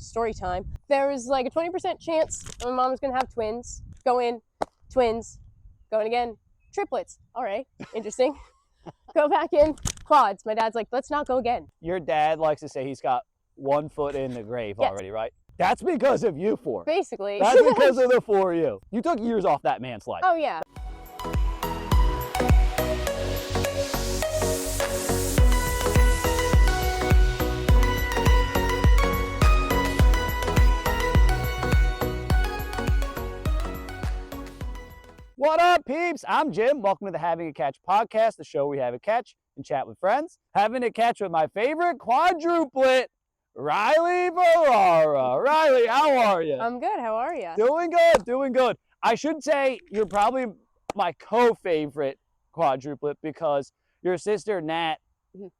story time. There was like a 20% chance my mom was gonna have twins. Go in, twins. Going again, triplets. All right, interesting. Go back in, quads. My dad's like, let's not go again. Your dad likes to say he's got 1 foot in the grave already, right? That's because of you four. Basically. That's because of the four of you. You took years off that man's life. Oh, yeah. What up, peeps? I'm Jim. Welcome to the Having a Catch podcast, the show where we have a catch and chat with friends. Having a catch with my favorite quadruplet, Riley Ferrara. Riley, how are you? I'm good. How are you? Doing good, doing good. I should say you're probably my co-favorite quadruplet because your sister, Nat,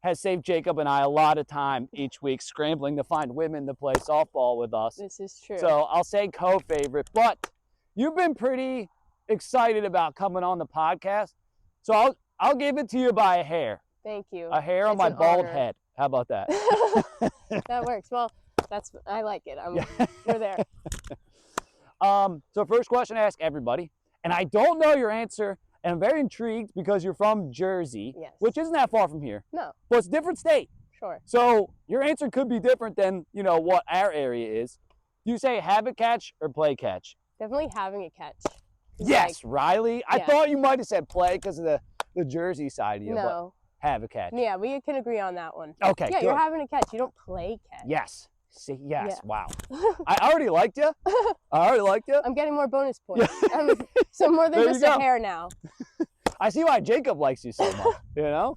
has saved Jacob and I a lot of time each week scrambling to find women to play softball with us. This is true. So I'll say co-favorite, but you've been pretty excited about coming on the podcast. So I'll give it to you by a hair. Thank you. A hair on my bald head. How about that? That works. Well, I like it. We're there. So first question I ask everybody, and I don't know your answer, and I'm very intrigued because you're from Jersey, Yes. which isn't that far from here. No. But it's a different state. Sure. So your answer could be different than, what our area is. Do you say have a catch or play catch? Definitely having a catch. Yes, Riley. I yeah. thought you might have said play because of the Jersey side of you, No. but have a catch. Yeah, we can agree on that one. Okay, Yeah, good. you're having a catch. You don't play catch. Yes. See, yes. Yeah. Wow. I already liked you. I'm getting more bonus points. So more than There just you a go. hair now. I see why Jacob likes you so much,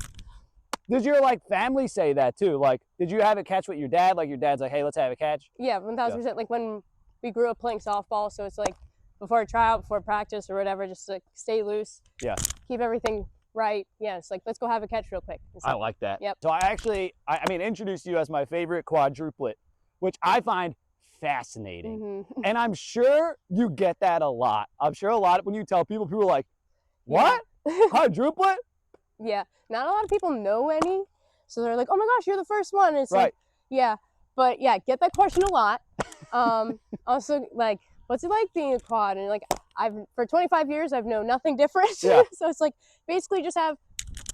Did your family say that too? Like, did you have a catch with your dad? Like your dad's like, hey, let's have a catch? Yeah, 1000%. Like when we grew up playing softball, so it's like before a tryout, before practice or whatever, just like stay loose. Yeah. Keep everything right. Yeah, it's like, let's go have a catch real quick. I like that. Yep. So I introduced you as my favorite quadruplet, which I find fascinating. Mm-hmm. And I'm sure you get that a lot. I'm sure a lot when you tell people are like, what? Yeah. Quadruplet? Yeah. Not a lot of people know any. So they're like, oh my gosh, you're the first one. And it's Right. like, yeah. But yeah, get that question a lot. Also, like, what's it like being a quad? And like, for 25 years, I've known nothing different. Yeah. So it's like, basically just have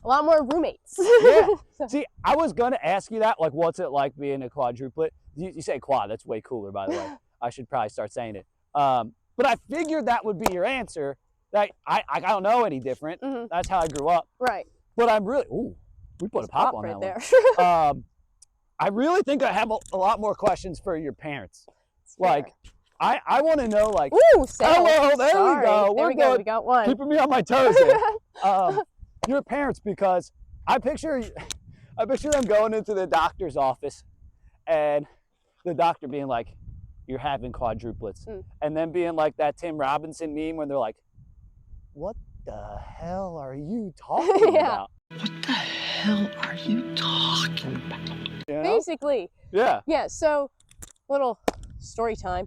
a lot more roommates. Yeah. So, See, I was going to ask you that, like, what's it like being a quadruplet? You say quad. That's way cooler, by the way. I should probably start saying it. But I figured that would be your answer. That I don't know any different. Mhm. That's how I grew up. Right. But I'm really, we put Just a pop on right that there. one. I really think I have a lot more questions for your parents. Like, I want to know, like, ooh, hello, there Sorry. we go. There we go. We got one. Keeping me on my toes here. Your parents, because I picture them going into the doctor's office and the doctor being like, you're having quadruplets. And then being like that Tim Robinson meme when they're like, what the hell are you talking about? What the hell are you talking about? You know? Basically. Yeah. Yeah, so little story time.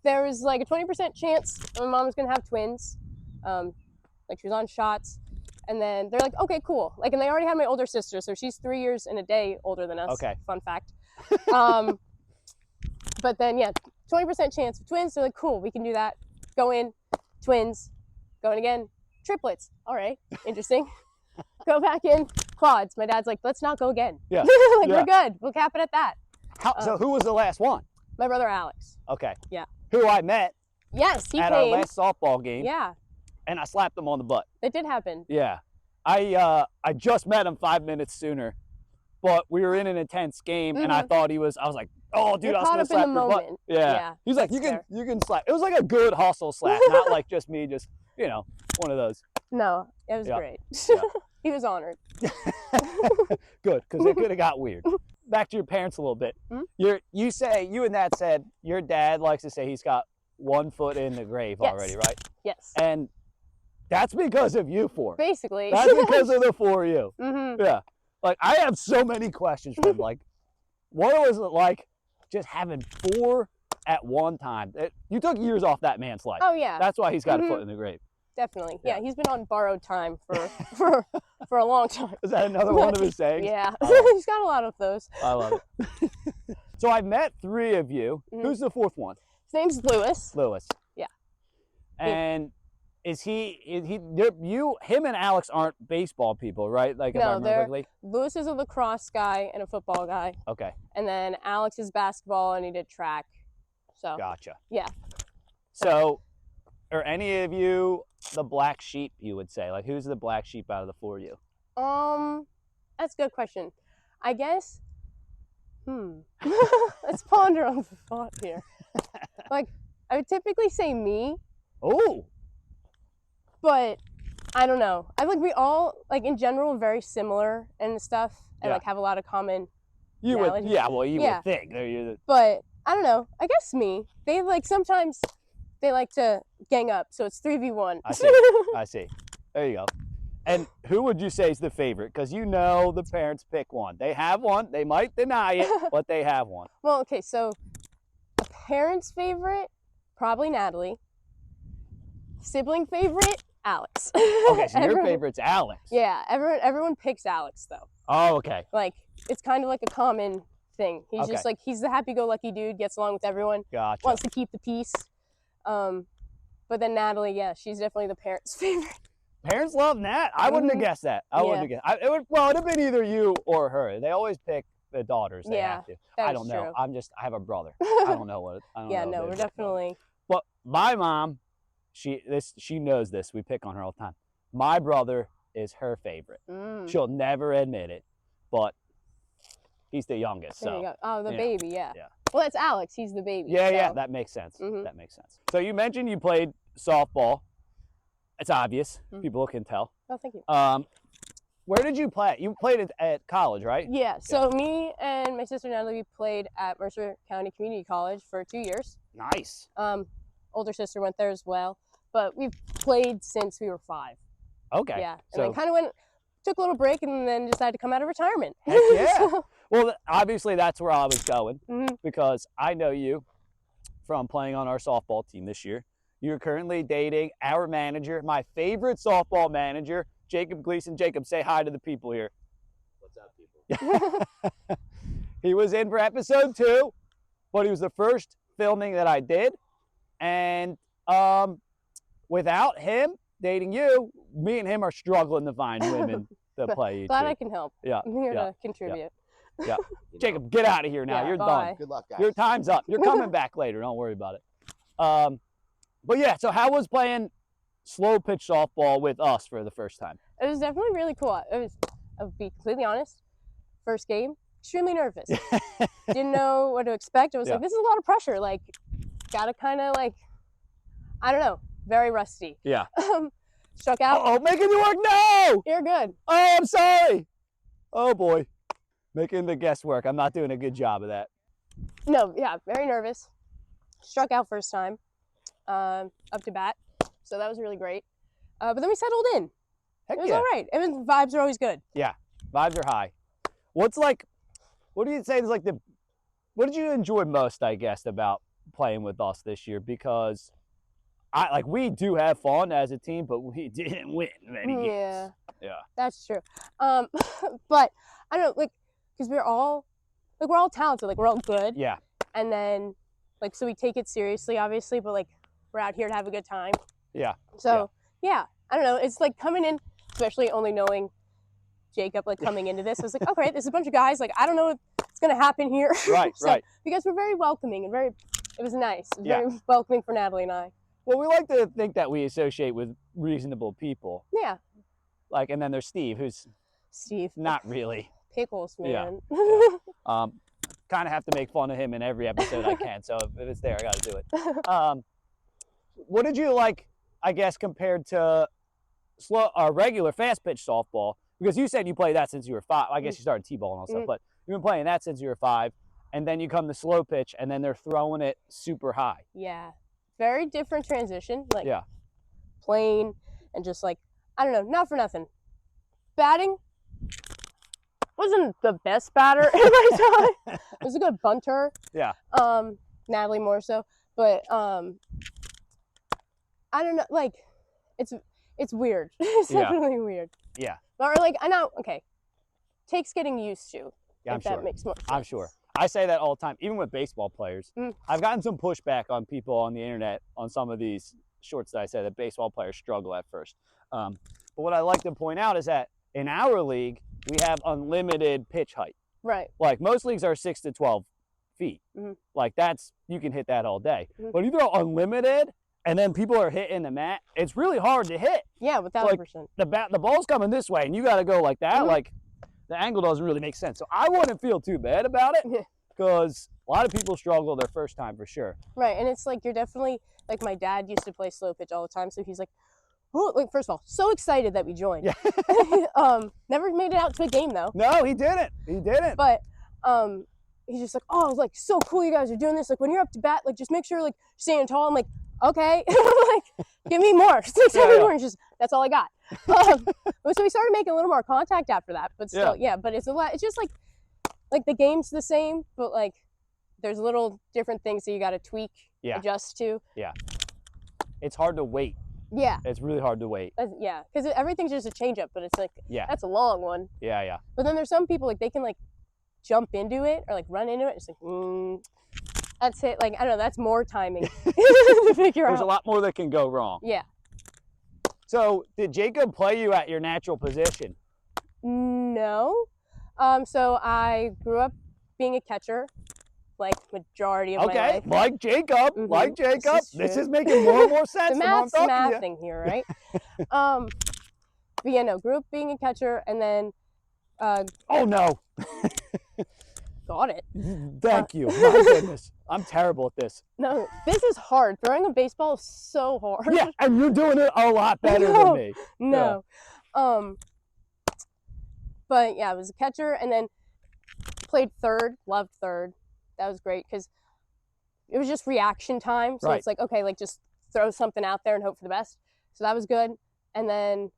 There was like a 20% chance my mom was gonna have twins. Like she was on shots. And then they're like, okay, cool. Like, and they already had my older sister, so she's 3 years and a day older than us. Okay. Fun fact. But then, yeah, 20% chance of twins. They're like, cool, we can do that. Go in, twins. Going again, triplets. All right, interesting. Go back in, quads. My dad's like, let's not go again. Yeah. Like, Yeah. we're good. We'll cap it at that. So who was the last one? My brother Alex. Okay. Yeah. Who I met Yes, he at came. our last softball game. Yeah, And I slapped him on the butt. it did happen. Yeah. I just met him 5 minutes sooner, but we were in an intense game, and I thought I was like, oh, dude, You're I was caught gonna up in slap the your butt. moment. Yeah. Yeah, He's like, that's you can slap. It was like a good hustle slap, not like just me, just one of those. No, it was Yeah. great. Yeah. He was honored. Good, because it could have got weird. Back to your parents a little bit. You and Nat said your dad likes to say he's got 1 foot in the grave Yes. already, right? Yes. And that's because of you four. Basically. That's because of the four of you. Mm-hmm. Yeah. Like, I have so many questions for him. Like, what was it like just having 4 at one time? You took years off that man's life. Oh yeah. That's why he's got a foot in the grave. Definitely. Yeah. Yeah, he's been on borrowed time for a long time. Is that another one of his sayings? Yeah. Oh. He's got a lot of those. I love it. So I've met 3 of you. Mhm. Who's the 4th one? His name's Lewis. Lewis. Yeah. And is him and Alex aren't baseball people, right? Like, if I No, remember they're correctly? Lewis is a lacrosse guy and a football guy, Okay, and then Alex is basketball and he did track. So gotcha. yeah. So, are any of you the black sheep, you would say? Like, who's the black sheep out of the 4 of you? That's a good question. I guess. Let's ponder on the thought here. Like, I would typically say me, Oh, but I don't know. I like we all like in general very similar and stuff, and Yeah. like have a lot of common. you would, Analogy. yeah, well, you Yeah. would think. You're the, But I don't know. I guess me. They like sometimes they like to gang up, so it's 3v1. I see. I see. There you go. And who would you say is the favorite? Because you know the parents pick one. They have one. They might deny it, but they have one. Well, okay, so a parent's favorite, probably Natalie. Sibling favorite, Alex. Okay, so your favorite's Alex. Yeah, everyone picks Alex though. Oh, okay. Like it's kind of like a common thing. He's Okay. just like he's the happy-go-lucky dude, gets along with everyone, Gotcha. wants to keep the peace. But then Natalie, yeah, she's definitely the parents' favorite. Parents love Nat. I wouldn't have guessed that. I wouldn't have guessed. It'd have been either you or her. They always pick the daughters. They Yeah, have to. that I is don't know. true. I have a brother. I don't know what. I don't Yeah, know no, if we're they- definitely. But my mom, she knows this. We pick on her all the time. My brother is her favorite. She'll never admit it, but he's the youngest. There you So go. Oh, the yeah. baby, yeah. Yeah. Well, that's Alex. He's the baby. yeah, so. that makes sense. Mhm. That makes sense. So you mentioned you played softball. It's obvious. Mhm. People can tell. Oh, thank you. Where did you play? You played it at college, right? Yeah, so me and my sister Natalie we played at Mercer County Community College for 2 years. Nice. Older sister went there as well, but we've played since we were 5. Okay. Yeah, and So then kind of took a little break, and then decided to come out of retirement. Heck yeah. So, well, obviously that's where I was going mhm. because I know you from playing on our softball team this year. You're currently dating our manager, my favorite softball manager, Jacob Gleason. Jacob, say hi to the people here. What's up, people? He was in for episode 2, but he was the first filming that I did. And without him dating you, me and him are struggling to find women to play. Glad I can help. Yeah. I'm here yeah. to contribute. You know, Jacob, get out of here now. Yeah, You're bye. done. Good luck, guys. Your time's up. You're coming back later. Don't worry about it. But yeah, so how was playing slow pitch softball with us for the first time? It was definitely really cool. I'll be completely honest. First game, extremely nervous. Didn't know what to expect. I was Yeah. like, this is a lot of pressure. Like, gotta kind of like, I don't know, very rusty. Yeah. Struck out. Oh, making you work? No! You're good. Oh, I'm sorry. Oh boy. Making the guesswork. I'm not doing a good job of that. No, yeah, very nervous. Struck out first time, up to bat. So that was really great. But then we settled in. Heck It was yeah. all right. Vibes are always good. Vibes are high. What do you say is like what did you enjoy most, I guess, about playing with us this year? Because we do have fun as a team, but we didn't win many games. Yeah. That's true. But I don't know, like, because we're all talented, like we're all good. Yeah. And then, like, so we take it seriously, obviously, but like we're out here to have a good time. Yeah. So yeah, I don't know. It's like coming in, especially only knowing Jacob, like coming into this, I was like, okay, there's a bunch of guys. Like, I don't know what's gonna happen here. Right, So, right. You guys were very welcoming and it was nice. It was Yeah. very welcoming for Natalie and I. Well, we like to think that we associate with reasonable people. Yeah. Like, and then there's Steve, who's Steve. not really. Pickles, Yeah. man. Kind of have to make fun of him in every episode I can. So if it's there, I got to do it. What did you like, I guess, compared to regular fast pitch softball? Because you said you played that since you were 5. I guess you started T-ball and all stuff, but you've been playing that since you were 5. And then you come to slow pitch, and then they're throwing it super high. Yeah. Very different transition. Like, Yeah. plain and just like, I don't know, not for nothing. Batting wasn't the best batter in my time. It was a good bunter. Yeah. Natalie more so. But I don't know, like it's weird. It's Yeah. definitely weird. Yeah. Or like I know, okay. Takes getting used to. Yeah, I'm if sure. that makes more sense. I'm sure. I say that all the time, even with baseball players. Mm. I've gotten some pushback on people on the internet on some of these shorts that I said that baseball players struggle at first. But what I like to point out is that in our league, we have unlimited pitch height. Right. Like most leagues are 6 to 12 feet. Mhm. Like you can hit that all day. Mhm. But you throw unlimited and then people are hitting the mat, it's really hard to hit. Yeah, 1,000%. The ball's coming this way and you got to go like that. Mhm. Like the angle doesn't really make sense. So I wouldn't feel too bad about it because a lot of people struggle their first time for sure. Right, and it's like you're definitely, like my dad used to play slow pitch all the time, so he's like, oh, like first of all, so excited that we joined. Yeah. Never made it out to a game though. No, he didn't. He didn't. But he's just like, oh, like so cool you guys are doing this. Like when you're up to bat, like just make sure like you're standing tall. I'm like, okay, like give me more. Just give me more. And just that's all I got. So we started making a little more contact after that, but still, yeah. But it's a lot. It's just like the game's the same, but like there's little different things that you got to tweak, adjust to. Yeah. It's hard to wait. Yeah. It's really hard to wait. Yeah, because everything's just a change up, but it's like, that's a long one. Yeah, yeah. But then there's some people like they can like jump into it or like run into it. It's like, that's it. Like I don't know. That's more timing to figure out. There's a lot more that can go wrong. Yeah. So did Jacob play you at your natural position? No. So I grew up being a catcher, like majority of my life. Like Jacob. Mhm. Like Jacob. This is making more and more sense. The math's the math thing here, right? But yeah, no. Grew up being a catcher, and then. Oh no. Got it. Thank you. My goodness. I'm terrible at this. No, this is hard. Throwing a baseball is so hard. Yeah, and you're doing it a lot better than me. No. But yeah, I was a catcher and then played third, loved third. That was great because it was just reaction time. So it's like, okay, like just throw something out there and hope for the best. So that was good. And then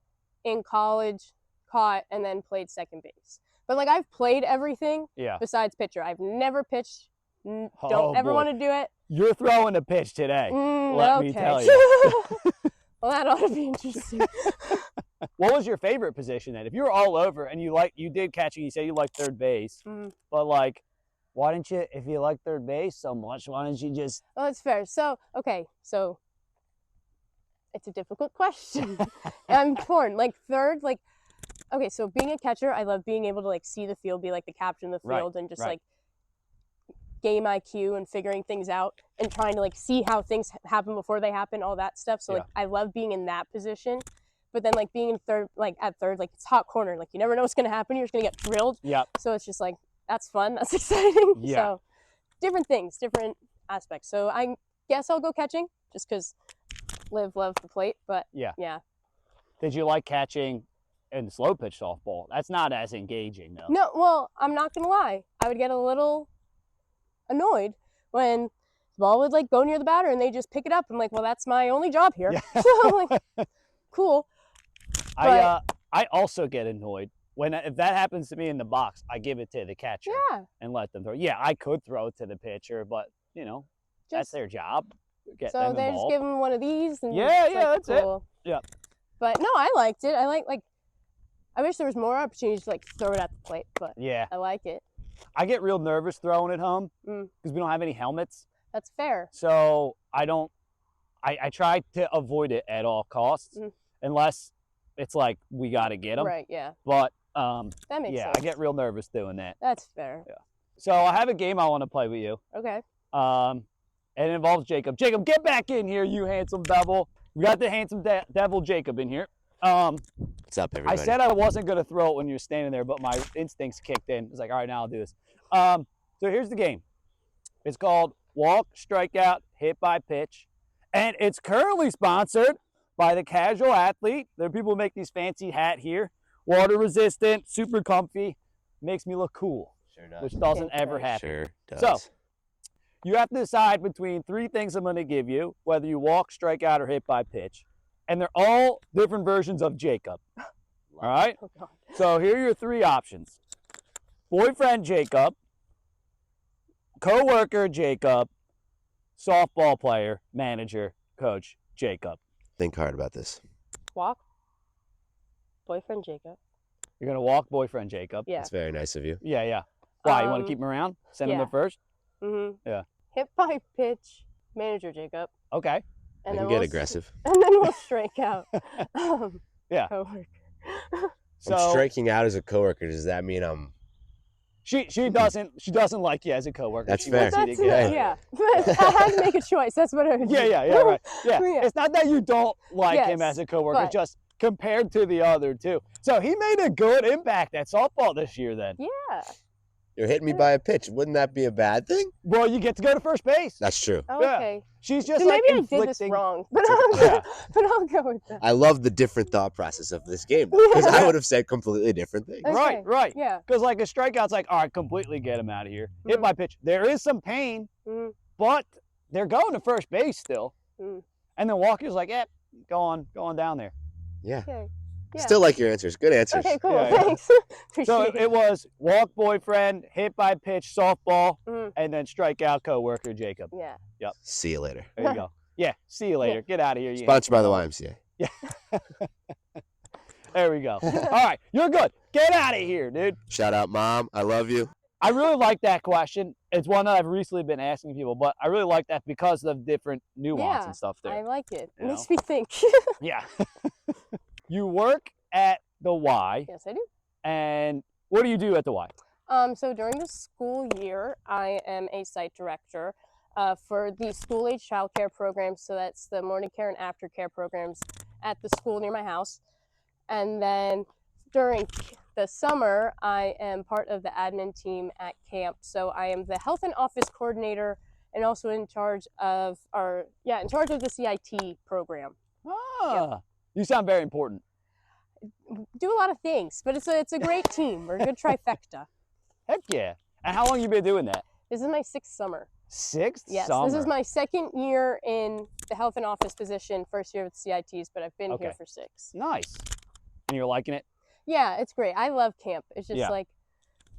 in college, caught and then played second base. But like I've played everything besides pitcher. I've never pitched. Don't ever want to do it. You're throwing a pitch today. Let me tell you. Well, that ought to be interesting. What was your favorite position then? If you were all over and you did catching, you say you liked third base, but like, why didn't you, if you like third base so much, why didn't you just? Well, that's fair. So, okay, so it's a difficult question. I'm torn. Like third, like, okay, so being a catcher, I love being able to like see the field, be like the captain of the field and just like game IQ and figuring things out and trying to like see how things happen before they happen, all that stuff. So like I love being in that position. But then like being in third, like at third, like it's hot corner. Like you never know what's going to happen. You're just going to get drilled. Yeah. So it's just like, that's fun. That's exciting. Yeah. So different things, different aspects. So I guess I'll go catching just because love the plate. But yeah. Did you like catching in slow pitch softball? That's not as engaging though. No, well, I'm not going to lie. I would get a little annoyed when the ball would like go near the batter and they just pick it up. I'm like, well, that's my only job here. Yeah. So I'm like, cool. I also get annoyed if that happens to me in the box. I give it to the catcher and let them throw. Yeah, I could throw it to the pitcher, but you know, that's their job. So they just give them one of these. And that's cool. It. Yeah. But no, I liked it. I wish there was more opportunities to like throw it at the plate, but I like it. I get real nervous throwing it home because we don't have any helmets. That's fair. So I try to avoid it at all costs unless it's like we got to get them. Right, yeah. But that makes sense. I get real nervous doing that. That's fair. Yeah. So I have a game I want to play with you. Okay. And it involves Jacob. Jacob, get back in here, you handsome devil. We got the handsome devil Jacob in here. What's up, everybody? I said I wasn't going to throw it when you were standing there, but my instincts kicked in. I was like, all right, now I'll do this. So here's the game. It's called Walk, Strikeout, Hit by Pitch. And it's currently sponsored by the Casual Athlete. There are people who make these fancy hat here. Water resistant, super comfy. Makes me look cool. Sure does. Which doesn't ever happen. Sure does. So, you have to decide between three things I'm going to give you, whether you walk, strike out, or hit by pitch. And they're all different versions of Jacob. All right? Oh, God. So here are your three options. Boyfriend Jacob, co-worker Jacob, softball player, manager, coach Jacob. Think hard about this. Walk. Boyfriend Jacob. You're going to walk boyfriend Jacob. Yeah. That's very nice of you. Yeah. Why? You want to keep him around? Send him yeah. to first? Yeah. Yeah. Hit by pitch, manager Jacob. Okay. I And can then get we'll aggressive. And then we'll strike out. Yeah. Coworker. So I'm striking out as a coworker. Does that mean I'm? she doesn't like you as a coworker. That's She fair. wants you That's to get yeah. I had to make a choice. That's what I was Yeah, right. Yeah. Yeah. It's not that you don't like him Yes, as a coworker, but- just compared to the other two. So he made a good impact at softball this year then. Yeah. You're hitting me by a pitch. Wouldn't that be a bad thing? Well, you get to go to first base. That's true. Oh, Yeah. okay. She's just So like maybe I did this inflicting. wrong, but Yeah. I'll go with that. I love the different thought process of this game because I would have said completely different things. Okay. Right. Yeah. Because like a strikeout's like, all right, completely get him out of here. Hit Mhm. by pitch. There is some pain, Mhm. but they're going to first base still. Mm. And then Walker's like, yeah, go on down there. Yeah. Okay. Yeah. Still like your answers. Good answers. Okay, cool. Yeah, yeah. Thanks. Appreciate So it. it was walk boyfriend, hit by pitch, softball, Mhm. and then strikeout coworker Jacob. Yeah. See you later. There you go. Yeah. See you later. Get out of here. You Sponsored by the handsome dog. YMCA. There we go. All right. You're good. Get out of here, dude. Shout out, Mom. I love you. I really like that question. It's one that I've recently been asking people, but I really like that because of different nuance Yeah, and stuff there. I like it. You It makes me think. Yeah. You work at the Y, Yes, I do. and what do you do at the Y? So during the school year, I am a site director for the school-age childcare programs. So that's the morning care and aftercare programs at the school near my house. And then during the summer, I am part of the admin team at camp. So I am the health and office coordinator and also in charge of the CIT program. Ah, you sound very important. Do a lot of things, but it's a great team. We're a good trifecta. Heck yeah. And how long you been doing that? This is my 6th summer. 6th Yes, summer. this is my 2nd year in the health and office position, 1st year with CITs, but I've been here Okay. for 6. Nice. And you're liking it? Yeah, it's great. I love camp. It's just Yeah. like,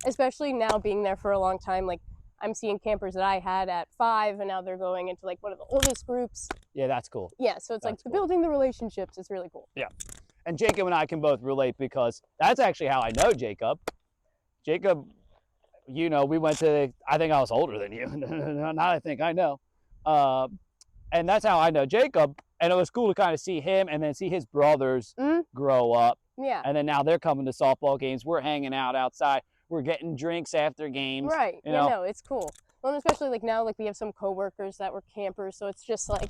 especially now being there for a long time, like I'm seeing campers that I had at 5 and now they're going into like one of the oldest groups. Yeah, that's cool. Yeah, so it's like That's cool. building the relationships. It's really cool. And Jacob and I can both relate because that's actually how I know Jacob. Jacob, you know, we went to, I think I was older than you. Now I think I know. And that's how I know Jacob. And it was cool to kind of see him and then see his brothers grow up. Yeah, And then now they're coming to softball games. We're hanging out outside. We're getting drinks after games. right. you Yeah, know? no, it's cool. Well, and especially like now, like we have some coworkers that were campers, so it's just like,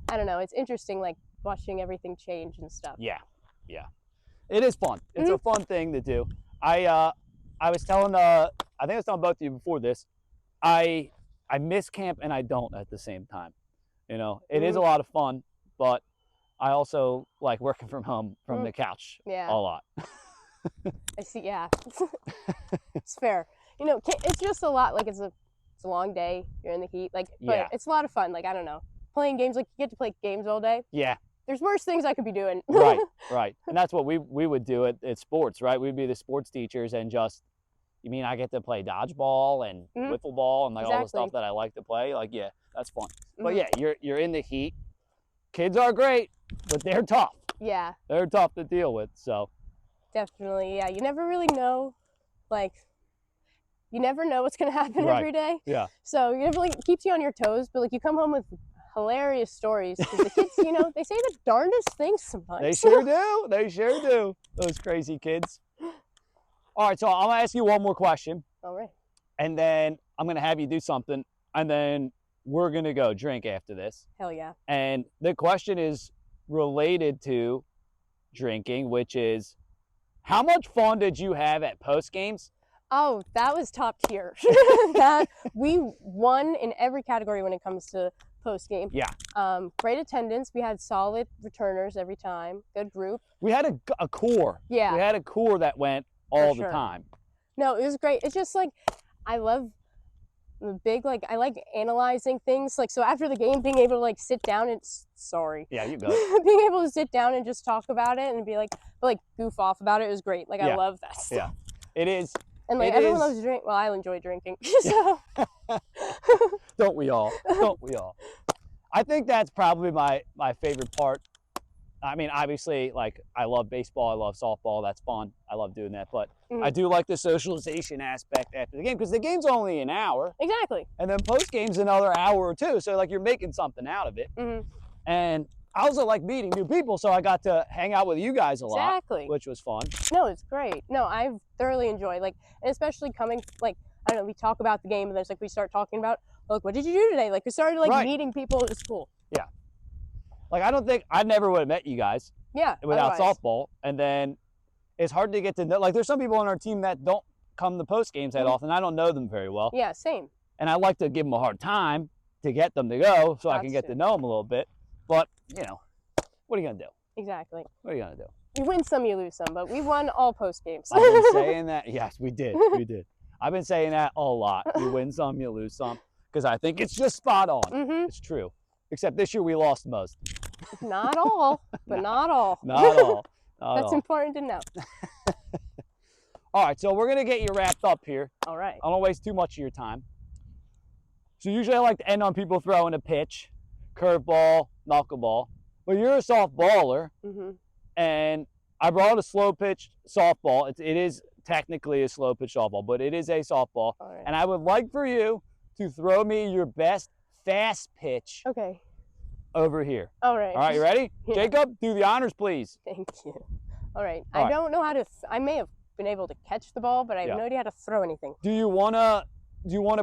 I don't know, it's interesting, like watching everything change and stuff. Yeah. It is fun. It's a fun thing to do. I was telling I think I was telling both of you before this. I miss camp and I don't at the same time. You know, it is a lot of fun, but I also like working from home from the couch Yeah. a lot. I see. Yeah, it's fair. You know, it's just a lot. Like it's a long day. You're in the heat. Like, but Yeah. it's a lot of fun. Like I don't know, playing games. Like you get to play games all day. Yeah, There's worse things I could be doing. right. And that's what we would do at sports, right? We'd be the sports teachers and just, you mean I get to play dodgeball and wiffle ball and like all the Exactly. stuff that I like to play? Like, yeah, that's fun. But Mhm. yeah, you're in the heat. Kids are great, but they're tough. Yeah, They're tough to deal with. So definitely. Yeah, you never really know. Like, you never know what's gonna happen Right. every day. Yeah. So you never like keeps you on your toes. But like you come home with hilarious stories because the kids, you know, they say the darndest things sometimes. they sure do. They sure do. Those crazy kids. All right, so I'm gonna ask you one more question, All right. and then I'm gonna have you do something, and then we're gonna go drink after this. Hell yeah. And the question is related to drinking, which is, how much fun did you have at post games? Oh, that was top tier. That we won in every category when it comes to post game. Yeah. Great attendance. We had solid returners every time. Good group. We had a core. Yeah. We had a core that went all the sure. time. No, it was great. It's just like I love the big I like analyzing things. Like so after the game, being able to like sit down and Yeah, you go. being able to sit down and just talk about it and be like goof off about it was great. Like Yeah. I love that stuff. Yeah. It is. And like It everyone is- loves to drink. Well, I enjoy drinking. So Don't we all? Don't we all? I think that's probably my favorite part I mean, obviously, like, I love baseball, I love softball, that's fun. I love doing that. But I Mhm. do like the socialization aspect after the game because the game's only an hour. Exactly. And then post-game's another hour or two. So, like, you're making something out of it. Hmm. And I also like meeting new people, so I got to hang out with you guys a lot, Exactly. which was fun. No, it's great. No, I've thoroughly enjoyed, like, and especially coming, like, I don't know, we talk about the game and there's like, we start talking about, look, what did you do today? Like, we started like Right. meeting people at school. Like, I never would have met you guys Yeah. without otherwise. softball. And then it's hard to get to know, like, there's some people on our team that don't come to post games that Mhm. often. I don't know them very well. Yeah, same. And I like to give them a hard time to get them to go so I can That's get true. to know them a little bit. But, you know, what are you going to do? Exactly. What are you going to do? You win some, you lose some, but we won all post games. I've been saying that. Yes, we did. We did. I've been saying that a lot. You win some, you lose some. Because I think it's just spot on. Hmm. It's true. Except this year we lost most. Not all, but not all. Not all. Not That's all. important to know. All right, so we're going to get you wrapped up here. All right. I don't waste too much of your time. So usually I like to end on people throwing a pitch, curveball, knuckleball. Well, you're a softballer, Hmm. and I brought a slow pitch softball. It is technically a slow pitch softball, but it is a softball. All right. And I would like for you to throw me your best fast pitch Okay. over here. All right. All right, you ready? Yeah. Jacob, do the honors, please. Thank you. All right. All right. I don't know how to. I may have been able to catch the ball, but I have Yeah. no idea how to throw anything. Do you wanna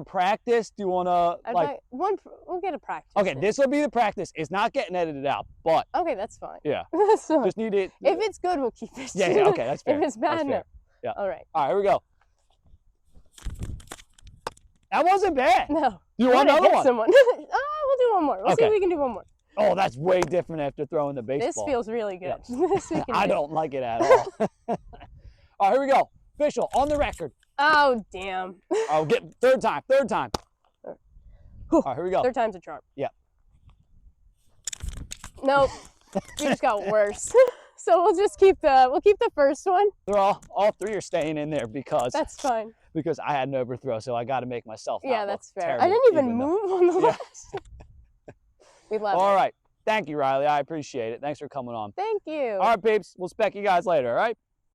practice? Do you wanna like? We'll get a practice. Okay, in. this will be the practice. It's not getting edited out, but Okay, that's fine. yeah, That's fine. just need it. If it's good, we'll keep it. Yeah, yeah, okay, that's fair. If it's That's bad, no. fair. Yeah. All right. All right, here we go. That wasn't bad. No. You I want wanna another hit one? someone. We'll do one more. We'll see Okay. if we can do one more. Oh, that's way different after throwing the This baseball. feels really good. Yeah. This we can I do. don't like it at all. All right, here we go. Official, on the record. Oh, damn. I'll get third time. All right, here we go. Third time's a charm. Yeah. Nope. We just got worse. So we'll just keep the first one. They're all three are staying in there because That's fine. I had an overthrow, so I got to make myself. Yeah, not that's look fair. I terrible, didn't even though- move on the Yeah. last. We love All it. right. Thank you, Riley. I appreciate it. Thanks for coming on. Thank you. All right, peeps. We'll spec you guys later, all right?